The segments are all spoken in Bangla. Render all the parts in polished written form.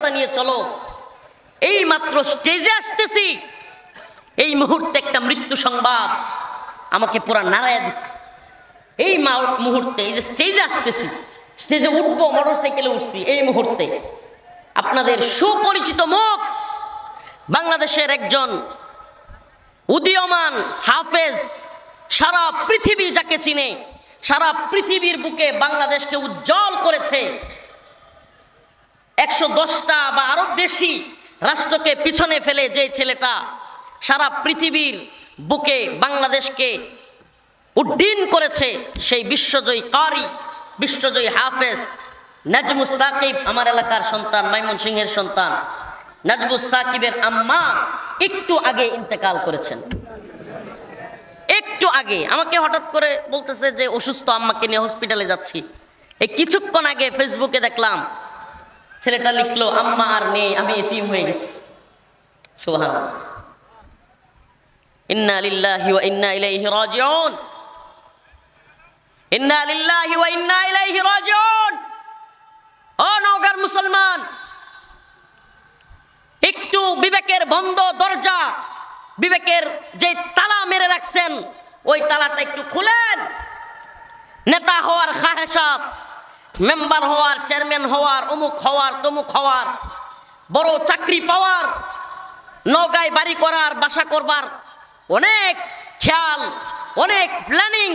ব্যস্ততা নিয়ে চলো। এই মাত্র স্টেজে আসতেছি, এই মুহূর্তে একটা মৃত্যু সংবাদ আমাকে পুরা নাড়াইয়া দিচ্ছে। এই মুহূর্তে এই যে স্টেজে আসতেছি, স্টেজে উঠবো, মোটরসাইকেলে উঠছি, এই মুহূর্তে আপনাদের সুপরিচিত মুখ, বাংলাদেশের একজন উদীয়মান হাফেজ, সারা পৃথিবী যাকে চিনে, সারা পৃথিবীর বুকে বাংলাদেশকে উজ্জ্বল করেছে, 110টা বা আরো বেশি রাষ্ট্রকে পিছনে ফেলে যে ছেলেটা সারা পৃথিবীর বুকে বাংলাদেশকে উড্ডীন করেছে, সেই বিশ্বজয়ী কারি, বিশ্বজয়ী হাফেজ নাজমুস সাকিব, আমার এলাকার সন্তান, ময়মনসিংহের সন্তান। নাজমুস সাকিবের আম্মা একটু আগে ইন্তেকাল করেছেন। একটু আগে আমাকে হঠাৎ করে বলতেছে যে অসুস্থ, আম্মাকে নিয়ে হসপিটালে যাচ্ছি। এই কিছুক্ষণ আগে ফেসবুকে দেখলাম ছেলেটা লিখলো, আম্মা আর নেই, আমি এতিম হয়ে গেছি। সুবহানাল্লাহ। ইন্না লিল্লাহি ওয়া ইন্না ইলাইহি রাজিউন, ইন্না লিল্লাহি ওয়া ইন্না ইলাইহি রাজিউন। ও নওগাঁর মুসলমান, একটু বিবেকের বন্ধ দরজা, বিবেকের যে তালা মেরে রাখছেন, ওই তালাটা একটু খুলেন। নেতা হওয়ার খাহেশাত, মেম্বার হওয়ার, চেয়ারম্যান হওয়ার, অমুক হওয়ার, তমুক হওয়ার, বড় চাকরি পাওয়ার, নওগাঁয় বাড়ি করার, বাসা করবার অনেক খেয়াল, অনেক প্ল্যানিং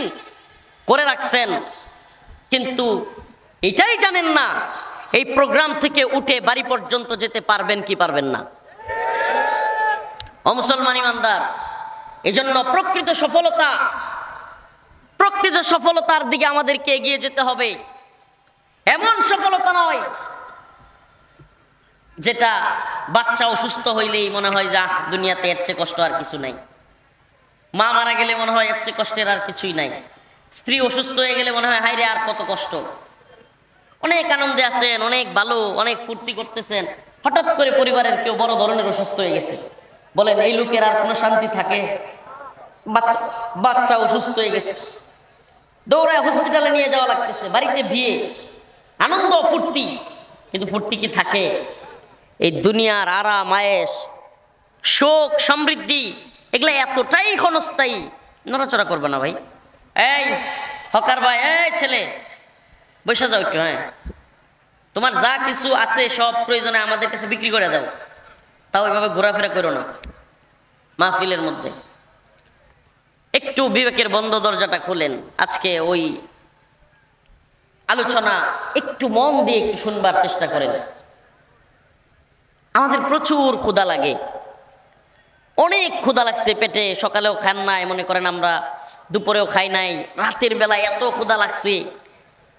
করে রাখছেন, কিন্তু এটাই জানেন না এই প্রোগ্রাম থেকে উঠে বাড়ি পর্যন্ত যেতে পারবেন কি পারবেন না। ও মুসলমান ইমানদার, এজন্য প্রকৃত সফলতার দিকে আমাদেরকে এগিয়ে যেতে হবে। এমন সফলতা নয় যেটা বাচ্চা অসুস্থ হইলেই মনে হয় যা দুনিয়াতে এর চেয়ে কষ্ট আর কিছু নাই, মা মারা গেলে মনে হয় এর চেয়ে কষ্টের আর কিছুই নাই, স্ত্রী অসুস্থ হয়ে গেলে মনে হয় হায়রে আর কত কষ্ট। অনেক আনন্দে আছেন, অনেক ভালো, অনেক ফুর্তি করতেছেন, হঠাৎ করে পরিবারের কেউ বড় ধরনের অসুস্থ হয়ে গেছে, বলেন এই লোকের আর কোনো শান্তি থাকে? বাচ্চা অসুস্থ হয়ে গেছে, দৌড়ায় হসপিটালে নিয়ে যাওয়া লাগতেছে, বাড়িতে বিয়ে, আনন্দ ফুর্তি, কিন্তু ফুর্তি কি থাকে? এই দুনিয়ার আরাম আয়েশ, শোক, সমৃদ্ধি, এগুলা এতটাই ক্ষণস্থায়ী। নড়াচড়া করবে না ভাই, এই হকার ভাই, এই ছেলে বসে যাও একটু, হ্যাঁ তোমার যা কিছু আছে সব প্রয়োজনে আমাদের কাছে বিক্রি করে দাও, তাও এভাবে ঘোরাফেরা করো না মাহফিলের মধ্যে। একটু বিবেকের বন্ধ দরজাটা খুলেন, আজকে ওই আলোচনা একটু মন দিয়ে একটু শুনবার চেষ্টা করেন। আমাদের প্রচুর ক্ষুধা লাগে, অনেক ক্ষুধা লাগছে পেটে, সকালেও খান নাই, মনে করেন আমরা দুপুরেও খাই নাই, রাতের বেলায় এত ক্ষুধা লাগছে,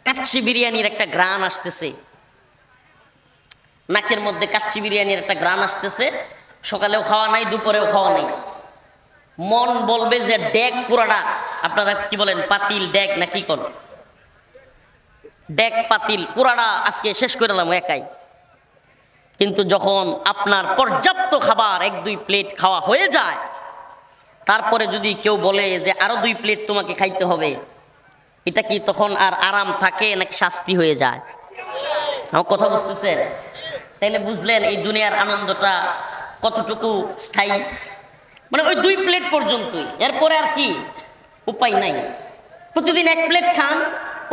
কাচ্চি বিরিয়ানির একটা গ্রান আসতেছে নাকের মধ্যে, কাচ্চি বিরিয়ানির একটা গ্রান আসতেছে, সকালেও খাওয়া নাই, দুপুরেও খাওয়া নাই। মন বলবে যে ডেক পুরাটা, আপনারা কি বলেন, পাতিল ডেক না কি কোন ডেক পাতিল পুরাটা আজকে শেষ করে দিলাম একাই। কিন্তু যখন আপনার পর্যাপ্ত খাবার 1-2 প্লেট খাওয়া হয়ে যায়, তারপরে যদি কেউ বলে যে আরো 2 প্লেট তোমাকে খাইতে হবে, এটা কি তখন আর আরাম থাকে নাকি শাস্তি হয়ে যায়? আমার কথা বুঝতেছেন? তাইলে বুঝলেন এই দুনিয়ার আনন্দটা কতটুকু স্থায়ী। মানে ওই 2 প্লেট পর্যন্তই, এরপরে আর কি উপায় নাই। প্রতিদিন 1 প্লেট খান,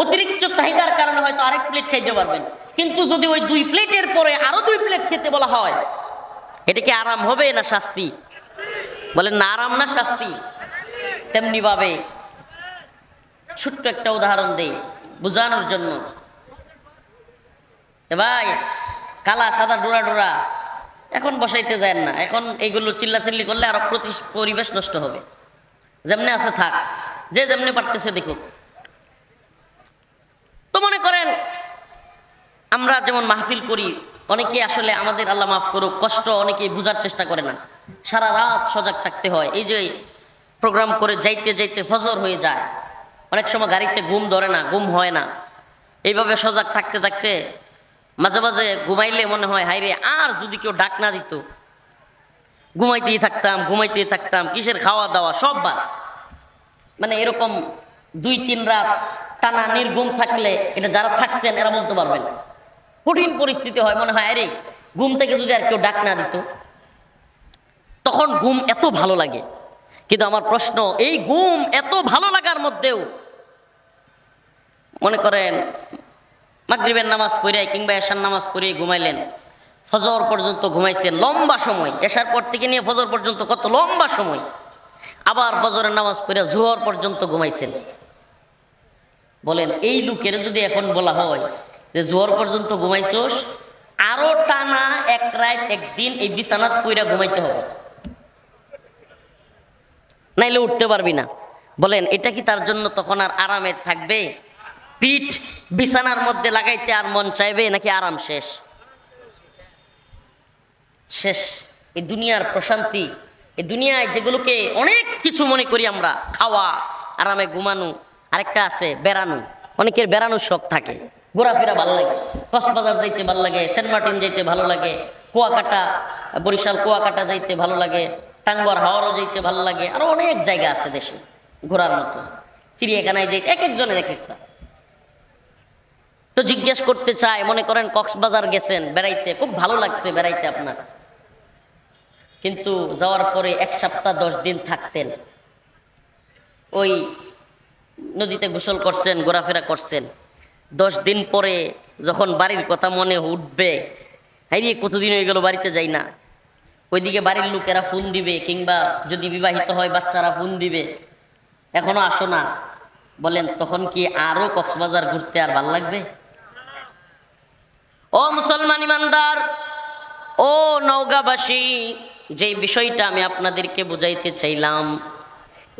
অতিরিক্ত চাহিদার কারণে হয়তো আরেক প্লেট খাইতে পারবেন, কিন্তু যদি ওই 2 প্লেটের পরে আরো 2 প্লেট খেতে বলা হয়, এটা কি আরাম হবে না শাস্তি? বলেন না, আরাম না শাস্তি? তেমনি ভাবে ছোট্ট একটা উদাহরণ দেই বোঝানোর জন্য। ভাই কালা সাদা ডোরা ডোরা এখন বসাইতে যায় না, এখন এইগুলো চিল্লাচিল্লি করলে আরো পরিবেশ নষ্ট হবে। যেমনি আছে থাক, যে যেমনি পারতেছে দেখুক। তো মনে করেন আমরা যেমন মাহফিল করি, অনেকে আসলে আমাদের আল্লাহ মাফ করুক কষ্ট অনেকেই বুঝার চেষ্টা করে না, সারা রাত সজাগ থাকতে হয়। এই যে প্রোগ্রাম করে যাইতে যাইতে ফজর হয়ে যায়, অনেক সময় গাড়িতে ঘুম ধরে না, ঘুম হয় না, এইভাবে সজাগ থাকতে থাকতে মাঝে মাঝে ঘুমাইলে মনে হয় হাইরে আর যদি কেউ ডাক না দিত, ঘুমাইতেই থাকতাম, কিসের খাওয়া দাওয়া সব বাদ। মানে এরকম 2-3 রাত টানা নির্ঘুম থাকলে, এটা যারা থাকছেন এরা বলতে পারবেন, কঠিন পরিস্থিতি হয়, মনে হয় আরে ঘুম থেকে যদি আর কেউ ডাক না দিত, তখন ঘুম এত ভালো লাগে। কিন্তু আমার প্রশ্ন, এই ঘুম এত ভালো লাগার মধ্যেও মনে করেন মাগরিবের নামাজ পড়ে কিংবা এশার নামাজ পড়ে ঘুমাইলেন, ফজর পর্যন্ত ঘুমাইছেন লম্বা সময়, এশার পর থেকে নিয়ে ফজর পর্যন্ত কত লম্বা সময়, আবার ফজরের নামাজ পড়ে জোহর পর্যন্ত ঘুমাইছেন। বলেন এই লোকের যদি এখন বলা হয় যে জোহর পর্যন্ত ঘুমাইছোস, আরো টানা এক রাত একদিন এই বিছানাত পইরা ঘুমাইতে হবে, নাইলে উঠতে পারবি না, বলেন এটা কি তার জন্য তখন আর আরামের থাকবে? পিঠ বিছানার মধ্যে লাগাইতে আর মন চাইবে নাকি আরাম শেষ? শেষ। এই দুনিয়ার প্রশান্তি, এই দুনিয়ায় যেগুলোকে অনেক কিছু মনে করি আমরা, খাওয়া, আরামে ঘুমানো, আরেকটা আছে বেড়ানো। অনেকের বেড়ানোর শখ থাকে, ঘোরাফেরা ভালো লাগে, কক্সবাজার যাইতে ভালো লাগে, সেন্ট মার্টিন যাইতে ভালো লাগে, কুয়াকাটা, বরিশাল কুয়াকাটা যাইতে ভালো লাগে, টাঙ্গুয়ার হাওড়ও যাইতে ভালো লাগে, আরো অনেক জায়গা আছে দেশে ঘোরার মতো, চিড়িয়াখানায় যাইতে, এক একজনের এক একটা। তো জিজ্ঞেস করতে চায়, মনে করেন কক্সবাজার গেছেন বেড়াইতে, খুব ভালো লাগছে বেড়াইতে আপনার, কিন্তু যাওয়ার পরে 1 সপ্তাহ 10 দিন থাকছেন, ওই নদীতে গোসল করছেন, ঘোরাফেরা করছেন, 10 দিন পরে যখন বাড়ির কথা মনে উঠবে, হ্যাঁ কতদিন হয়ে গেল বাড়িতে যাই না, ওইদিকে বাড়ির লোকেরা ফোন দিবে, কিংবা যদি বিবাহিত হয় বাচ্চারা ফোন দিবে, এখনো আসো না। বলেন তখন কি আরো কক্সবাজার ঘুরতে আর ভাল লাগবে? ও মুসলমান ইমানদার, ও নওগাঁবাসী, যে বিষয়টা আমি আপনাদেরকে বুঝাইতে চাইলাম,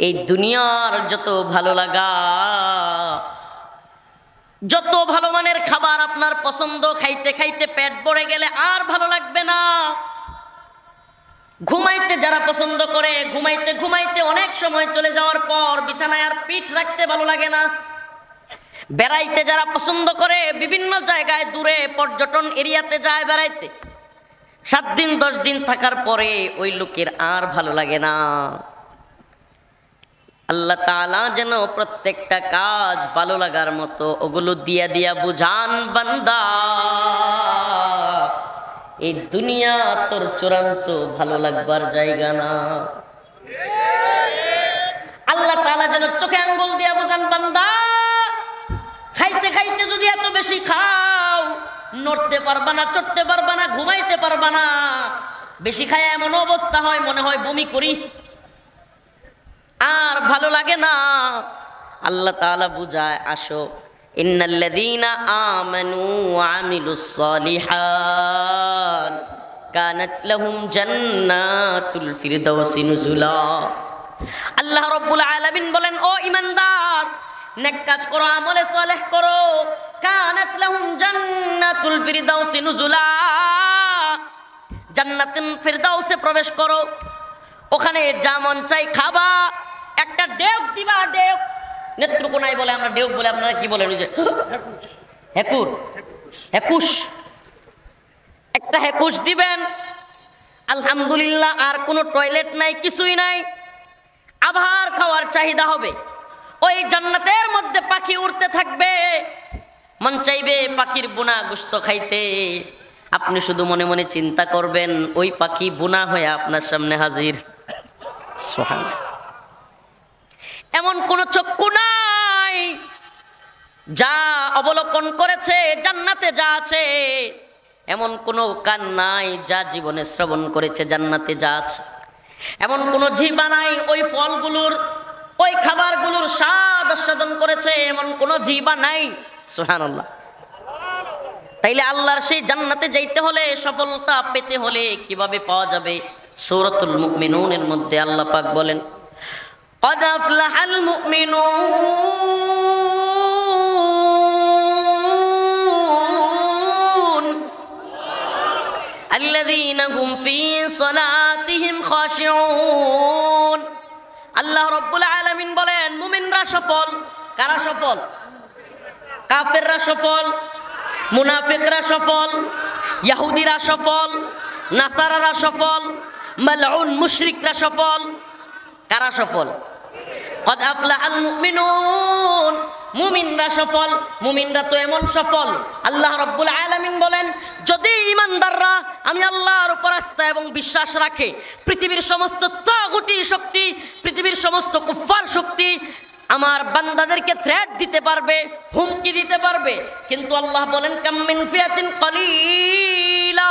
এই দুনিয়ার যত ভালো লাগা, যত ভালো মানের খাবার আপনার পছন্দ, খাইতে খাইতে পেট ভরে গেলে আর ভালো লাগবে না। ঘুমাইতে যারা পছন্দ করে, ঘুমাইতে ঘুমাইতে অনেক সময় চলে যাওয়ার পর বিছানায় আর পিঠ রাখতে ভালো লাগে না। বেড়াইতে যারা পছন্দ করে, বিভিন্ন জায়গায় দূরে পর্যটন এরিয়াতে যায় বেড়াইতে, 7 দিন 10 দিন থাকার পরে ওই লোকের আর ভালো লাগে না। আল্লাহ তাআলা যেন প্রত্যেকটা কাজ ভালো লাগার মতো ওগুলো দিয়া দিয়া বুঝান, বান্দা এই দুনিয়া তোর চূড়ান্ত ভালো লাগবার জায়গা না। আল্লাহ তাআলা যেন চোখে আঙ্গুল দিয়া বুঝান, বান্দা খাইতে খাইতে যদি এত বেশি খাও, নড়তে পারবা না, চড়তে পারবা না, ঘুমাইতে পারবা না, বেশি খায় এমন অবস্থা হয় মনে হয় বমি করি, আর ভালো লাগে না। আল্লাহ তাআলা বুঝায়, আসো ইন্নাল্লাযীনা আমানু ওয়া আমিলুস সালিহাত কানাত লাহুম জান্নাতুল ফিরদাউসি নুজুলা। আল্লাহ রাব্বুল আলামিন বলেন, ও ঈমানদার, নেক কাজ করো, আমলে সালেহ করো, কানাত লাহুম জান্নাতুল ফিরদাউসি নুজুলা, জান্নাতুল ফিরদাউসে প্রবেশ করো, ওখানে যা মন চাই খাবা, একটা ডেক দিবা, ডেক নেত্রকোনায় বলে, আমরা ডেক বলে, আপনারা কি বলেন? ওই যে হেকুর, হেকুশ, একটা হেকুশ দিবেন, আলহামদুলিল্লাহ, আর কোনো টয়লেট নাই, কিছুই নাই, আবার খাওয়ার চাহিদা হবে। ওই জান্নাতের মধ্যে পাখি উড়তে থাকবে, মন চাইবে পাখির বোনা গোশত খাইতে, আপনি শুধু মনে মনে চিন্তা করবেন, ওই পাখি বোনা হয়ে আপনার সামনে হাজির। সুবহানাল্লাহ। এমন কোন চক্ষু নাই যা অবলোকন করেছে জান্নাতে যা আছে, এমন কোন কান নাই যা জীবনে শ্রবণ করেছে জান্নাতে যা আছে, এমন কোন জিহ্বা নাই ওই ফলগুলোর, ওই খাবারগুলোর স্বাদ আস্বাদন করেছে, এমন কোন জিহ্বা নাই। সুবহানাল্লাহ। তাইলে আল্লাহর সেই জান্নাতে যাইতে হলে, সফলতা পেতে হলে কিভাবে পাওয়া যাবে? সূরাতুল মুমিনুনের মধ্যে আল্লাহ পাক বলেন, قد أفلح المؤمنون الذين هم في صلاتهم خاشعون। আল্লাহ রাব্বুল আলামিন বলেন, মুমিনরা সফল। কারা সফল? কাফেররা সফল, মুনাফিকরা সফল, ইহুদিরা সফল, নাসারারা সফল, মালউন মুশরিকরা সফল। কারা সফল? কদ আফলাহাল মুমিনুন, মুমিনরা সফল। মুমিনরা তো এমন সফল, আল্লাহ রাব্বুল আলামিন বলেন, যদি ঈমানদাররা আমি আল্লাহর উপর আস্থা এবং বিশ্বাস রাখে, পৃথিবীর সমস্ত তাগুতি শক্তি, পৃথিবীর সমস্ত কুফফার শক্তি আমার বান্দাদেরকে থ্রেট দিতে পারবে, হুমকি দিতে পারবে, কিন্তু আল্লাহ বলেন কাম মিন ফিয়াতিন কালিলা,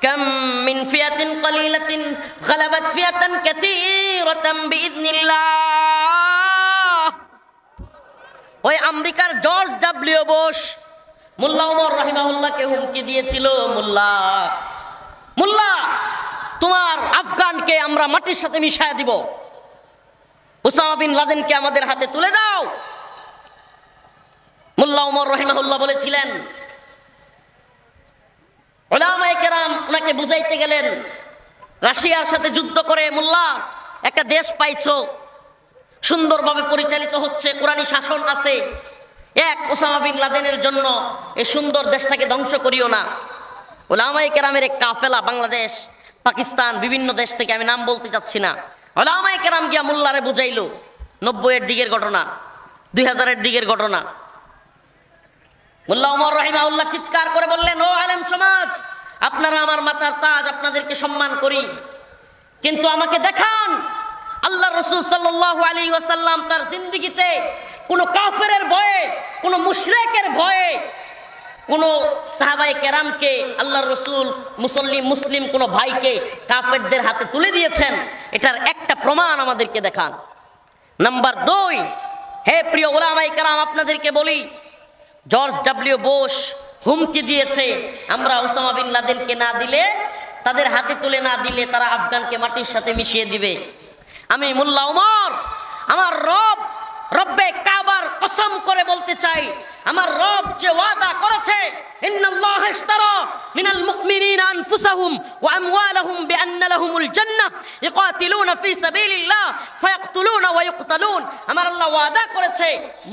কাম মিন ফিয়াতিন কালিলাতিন গালাবাত ফিয়াতান কাসীরাতান বিইذনিল্লাহ। ওই আমেরিকার জর্জ ডব্লিউ বুশ মোল্লা ওমর রাহিমাহুল্লাহকে হুমকি দিয়েছিল, মোল্লা তোমার আফগানকে আমরা মাটির সাথে মিশায়া দিব, ওসামা বিন লাদেনকে আমাদের হাতে তুলে দাও। মোল্লা ওমর রাহিমাহুল্লাহ বলেছিলেন, উলামায়ে কেরাম ওনাকে বুঝাইতে গেলেন, রাশিয়ার সাথে যুদ্ধ করে মোল্লা একটা দেশ পাইছো, সুন্দরভাবে পরিচালিত হচ্ছে, কোরআনী শাসন আছে, এক ওসামা বিন লাদেনের জন্য এই সুন্দর দেশটাকে ধ্বংস করিও না। উলামায়ে কেরামের এক কাফেলা বাংলাদেশ, পাকিস্তান, বিভিন্ন দেশ থেকে, আমি নাম বলতে চাচ্ছি না, উলামায়ে কেরাম গিয়া মোল্লারে বুঝাইল। 90-এর দিকের ঘটনা, 2000-এর দিকের ঘটনা। মোল্লা ওমর রাহিমাহুল্লাহ চিৎকার করে বললেন, ও আলেম সমাজ, আপনারা আমার মাথার তাজ, আপনাদেরকে সম্মান করি, কিন্তু আমাকে দেখান আল্লাহ রাসূল সাল্লাল্লাহু আলাইহি ওয়াসাল্লাম তার জিন্দেগিতে কোন কাফেরের ভয়ে, কোন মুশরিকের ভয়ে, কোন সাহাবায়ে কেরামকে আল্লাহর রাসূল মুসলিম কোন ভাইকে কাফেরদের হাতে তুলে দিয়েছেন, এটার একটা প্রমাণ আমাদেরকে দেখান। নাম্বার 2, হে প্রিয় উলামায়ে কেরাম, আপনাদেরকে বলি, জর্জ ডব্লিউ বুশ হুমকি দিয়েছে, আমরা ওসামা বিন লাদেনকে না দিলে, তাদের হাতে তুলে না দিলে তারা আফগানকে মাটির সাথে মিশিয়ে দিবে। আমি মোল্লা ওমর আমার রব্বে কাবার কসম করে বলতে চাই, আমার রব যে ওয়াদা করেছে, ইন্নাল্লাহ ইশতারা মিনাল মুমিনিনা আনফুসাহুম ওয়া আমওয়ালাহুম বিআন্না লাহুমুল জান্নাহ ইকাতিলুনা ফি সাবিলিল্লাহ ফায়াকতুলুনা ওয়া ইউকতালুন। আমার আল্লাহ ওয়াদা করেছে,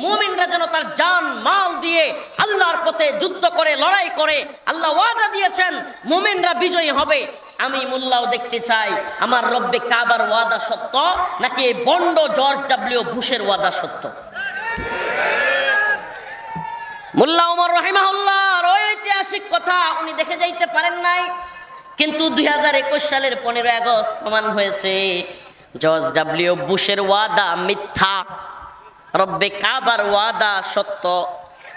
মুমিনরা যেন তার জান মাল দিয়ে আল্লাহর পথে যুদ্ধ করে, লড়াই করে, আল্লাহ ওয়াদা দিয়েছেন মুমিনরা বিজয়ী হবে। আমি মোল্লাও দেখতে চাই আমার রব্বে কাবার ওয়াদা সত্য নাকি এই বন্ড জর্জ ডব্লিউ বুশের ওয়াদা সত্য। মোল্লা ওমর রাহিমাহুল্লাহর ঐতিহাসিক কথা উনি দেখে যাইতে পারেন নাই, কিন্তু 2021 সালের 15 আগস্ট প্রমাণ হয়েছে জর্জ ডব্লিউ বুশের ওয়াদা মিথ্যা, রব্বে কাবার ওয়াদা সত্য।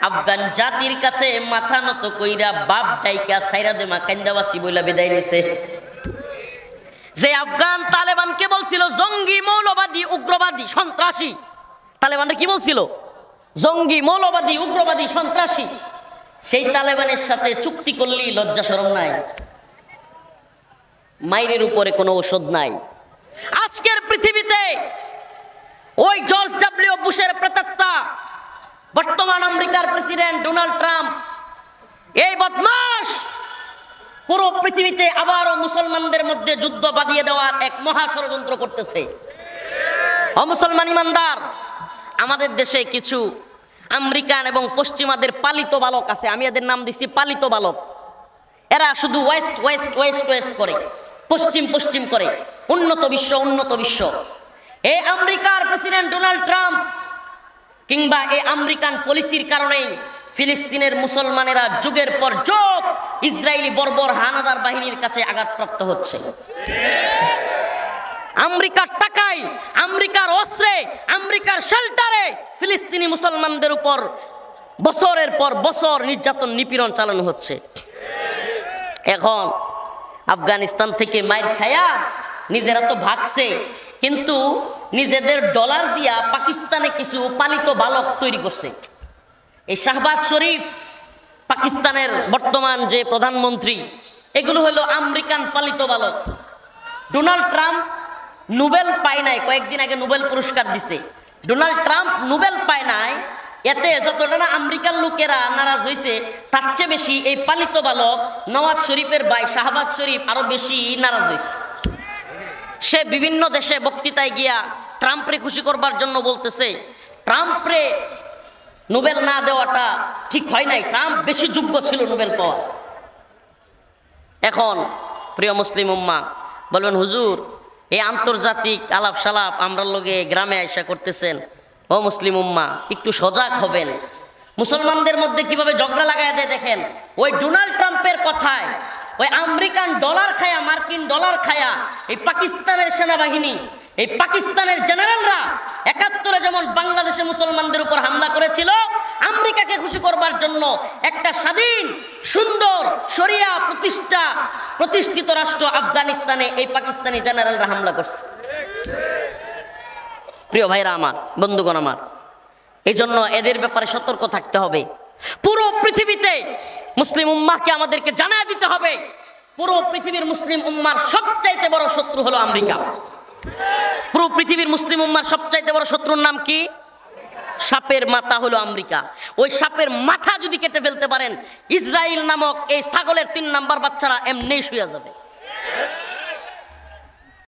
আফগান জাতির কাছে মাথা নত কইরা বাপ ডাইকা সাইরা দে মা কান্দাবাসি বইলা বিদায় নিছে। যে আফগান তালেবানকে বলছিল জঙ্গি, মৌলবাদী, উগ্রবাদী, সন্ত্রাসী, তালেবানরা কি বলছিল? জঙ্গি, মৌলবাদী, উগ্রবাদী, সন্ত্রাসী। সেই তালেবানের সাথে চুক্তি করলি লজ্জা শরম নাই, মাইরের উপরে কোনো ঔষধ নাই। আজকের পৃথিবীতে ওই জর্জ ডব্লিউ বুশের প্রেতাত্মা বর্তমান আমেরিকার প্রেসিডেন্ট ডোনাল্ড ট্রাম্প, এই বদমাশ পুরো পৃথিবীতে আবারও মুসলমানদের মধ্যে যুদ্ধ বাঁধিয়ে দেওয়ার এক মহা ষড়যন্ত্র করতেছে। অমুসলমান ইমানদার, আমাদের দেশে কিছু আমেরিকান এবং পশ্চিমাদের পালিত বালক আছে, আমি এদের নাম দিচ্ছি পালিত বালক। এরা শুধু ওয়েস্ট ওয়েস্ট ওয়েস্ট ওয়েস্ট করে, পশ্চিম পশ্চিম করে, উন্নত বিশ্ব উন্নত বিশ্ব। এই আমেরিকার প্রেসিডেন্ট ডোনাল্ড ট্রাম্প কিংবা এই আমেরিকান পলিসির কারণেই ফিলিস্তিনের মুসলমানেরা যুগের পর যুগ ইসরায়েলি বর্বর হানাদার বাহিনীর কাছে আঘাতপ্রাপ্ত হচ্ছে। আমেরিকার টাকায়, আমেরিকার অস্ত্রে, আমেরিকার শেল্টারে ফিলিস্তিনি মুসলমানদের উপর বছরের পর বছর নির্যাতন, নিপীড়ন চালানো হচ্ছে। এখন আফগানিস্তান থেকে মাইর খায়া নিজেরা তো ভাগছে, কিন্তু নিজেদের ডলার দিয়া পাকিস্তানে কিছু পালিত বালক তৈরি করছে। এই শাহবাজ শরীফ, পাকিস্তানের বর্তমান যে প্রধানমন্ত্রী, এগুলো হলো আমেরিকান পালিত বালক। ডোনাল্ড ট্রাম্প নোবেল পায় নাই, কয়েকদিন আগে নোবেল পুরস্কার দিছে। ডোনাল্ড ট্রাম্প নোবেল পায় নাই, এতে যতটা না আমেরিকার লোকেরা নারাজ হয়েছে, তার চেয়ে বেশি এই পালিত বালক নওয়াজ শরীফের ভাই শাহবাজ শরীফ আরো বেশি নারাজ হয়েছে। সে বিভিন্ন দেশে বক্তৃতায় গিয়া ট্রাম্পরে খুশি করবার জন্য বলতেছে, ট্রাম্পরে নোবেল না দেওয়াটা ঠিক হয় নাই, ট্রাম্প বেশি যোগ্য ছিল নোবেল পাওয়া। এখন প্রিয় মুসলিম উম্মাহ বলবেন, হুজুর এই আন্তর্জাতিক আলাপ সালাপ আমরা লোকে গ্রামে আইসা করতেছেন। ও মুসলিম উম্মা, একটু সজাগ হবেন। মুসলমানদের মধ্যে কিভাবে ঝগড়া লাগায় দেয় দেখেন। ওই ডোনাল্ড ট্রাম্পের কথায় ওই আমেরিকান ডলার খায়া, মার্কিন ডলার খায়া এই পাকিস্তানের সেনাবাহিনী, এই পাকিস্তানের জেনারেলরা ৭১ যেমন বাংলাদেশে মুসলমানদের উপর হামলা করেছিল, আমেরিকাকে খুশি করবার জন্য একটা স্বাধীন সুন্দর শরিয়া প্রতিষ্ঠিত রাষ্ট্র আফগানিস্তানে এই পাকিস্তানি জেনারেলরা হামলা করছে। প্রিয় ভাইরা আমার, বন্ধুগণ আমার, এই জন্য এদের ব্যাপারে সতর্ক থাকতে হবে। পুরো পৃথিবীতে মুসলিম উম্মাহকে আমাদেরকে জানায় দিতে হবে, পুরো পৃথিবীর মুসলিম উম্মার সবচাইতে বড় শত্রু হলো আমেরিকা। পুরো পৃথিবীর মুসলিম উম্মার সবচাইতে বড় শত্রুর নাম কি? সাপের মাথা হলো আমেরিকা। ওই সাপের মাথা যদি কেটে ফেলতে পারেন, ইসরায়েল নামক এই ছাগলের ৩ নাম্বার বাচ্চারা এমনি শুয়ে যাবে।